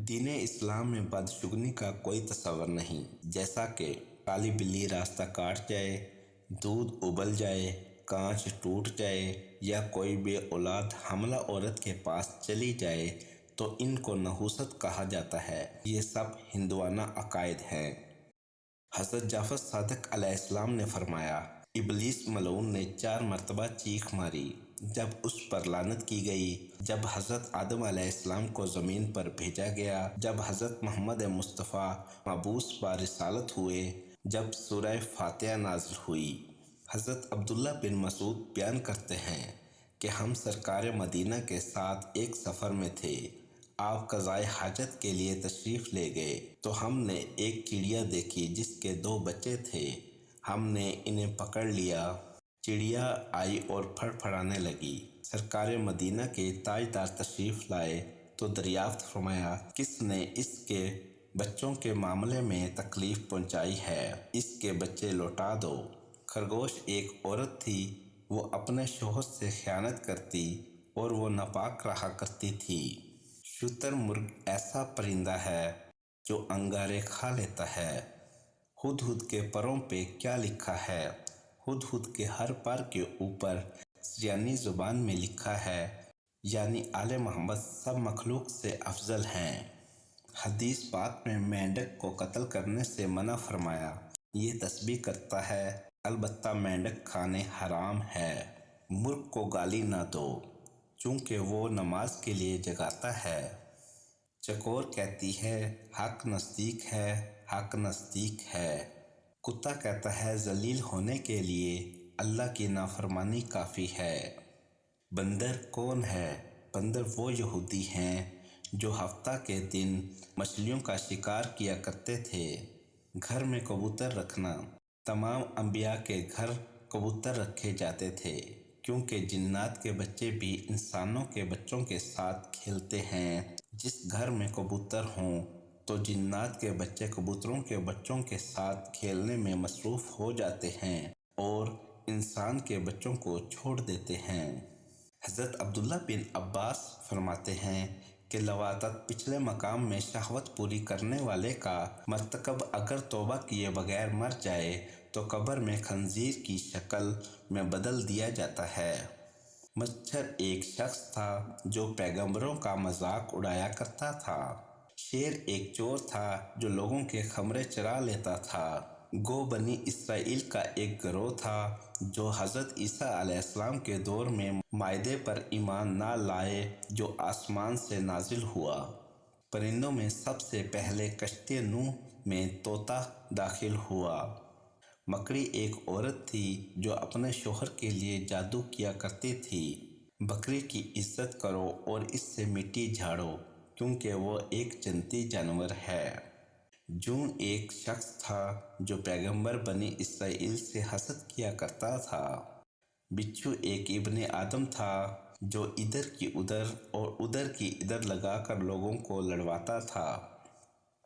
دین اسلام میں بدشگونی کا کوئی تصور نہیں، جیسا کہ کالی بلی راستہ کاٹ جائے، دودھ ابل جائے، کانچ ٹوٹ جائے یا کوئی بے اولاد حاملہ عورت کے پاس چلی جائے تو ان کو نحوست کہا جاتا ہے۔ یہ سب ہندوانہ عقائد ہیں۔ حضرت جعفر صادق علیہ السلام نے فرمایا، ابلیس ملعون نے 4 مرتبہ چیخ ماری جب اس پر لعنت کی گئی، جب حضرت آدم علیہ السلام کو زمین پر بھیجا گیا، جب حضرت محمد مصطفیٰ مبعوث برسالت ہوئے، جب سورہ فاتحہ نازل ہوئی۔ حضرت عبداللہ بن مسعود بیان کرتے ہیں کہ ہم سرکار مدینہ کے ساتھ ایک سفر میں تھے۔ آپ قضائے حاجت کے لیے تشریف لے گئے تو ہم نے ایک چڑیا دیکھی جس کے 2 بچے تھے۔ ہم نے انہیں پکڑ لیا۔ چڑیا آئی اور پھڑپھڑانے لگی۔ سرکار مدینہ کے تاجدار تشریف لائے تو دریافت فرمایا، کس نے اس کے بچوں کے معاملے میں تکلیف پہنچائی ہے؟ اس کے بچے لوٹا دو۔ خرگوش ایک عورت تھی، وہ اپنے شوہر سے خیانت کرتی اور وہ ناپاک رہا کرتی تھی۔ شتر مرغ ایسا پرندہ ہے جو انگارے کھا لیتا ہے۔ ہدہد کے پروں پہ کیا لکھا ہے؟ ہدہد کے ہر پر کے اوپر سریانی زبان میں لکھا ہے، یعنی آل محمد سب مخلوق سے افضل ہیں۔ حدیث پاک میں مینڈک کو قتل کرنے سے منع فرمایا۔ یہ تسبیح کرتا ہے، البتہ مینڈک کھانے حرام ہے۔ مرغ کو گالی نہ دو، چونکہ وہ نماز کے لیے جگاتا ہے۔ چکور کہتی ہے، حق نزدیک ہے، حق نزدیک ہے۔ کتا کہتا ہے، ذلیل ہونے کے لیے اللہ کی نافرمانی کافی ہے۔ بندر کون ہے؟ بندر وہ یہودی ہیں جو ہفتہ کے دن مچھلیوں کا شکار کیا کرتے تھے۔ گھر میں کبوتر رکھنا۔ تمام انبیاء کے گھر کبوتر رکھے جاتے تھے، کیونکہ جنات کے بچے بھی انسانوں کے بچوں کے ساتھ کھیلتے ہیں۔ جس گھر میں کبوتر ہوں تو جنات کے بچے کبوتروں کے بچوں کے ساتھ کھیلنے میں مصروف ہو جاتے ہیں اور انسان کے بچوں کو چھوڑ دیتے ہیں۔ حضرت عبداللہ بن عباس فرماتے ہیں کہ لواطت پچھلے مقام میں شہوت پوری کرنے والے کا مرتکب اگر توبہ کیے بغیر مر جائے تو قبر میں خنزیر کی شکل میں بدل دیا جاتا ہے۔ مچھر ایک شخص تھا جو پیغمبروں کا مذاق اڑایا کرتا تھا۔ شیر ایک چور تھا جو لوگوں کے خمرے چرا لیتا تھا۔ گو بنی اسرائیل کا ایک گروہ تھا جو حضرت عیسیٰ علیہ السلام کے دور میں مائدے پر ایمان نہ لائے جو آسمان سے نازل ہوا۔ پرندوں میں سب سے پہلے کشتی نوح میں طوطا داخل ہوا۔ مکڑی ایک عورت تھی جو اپنے شوہر کے لیے جادو کیا کرتی تھی۔ بکری کی عزت کرو اور اس سے مٹی جھاڑو، کیونکہ وہ ایک جنتی جانور ہے۔ جون ایک شخص تھا جو پیغمبر بنی اسرائیل سے حسد کیا کرتا تھا۔ بچھو ایک ابن آدم تھا جو ادھر کی ادھر اور ادھر کی ادھر لگا کر لوگوں کو لڑواتا تھا۔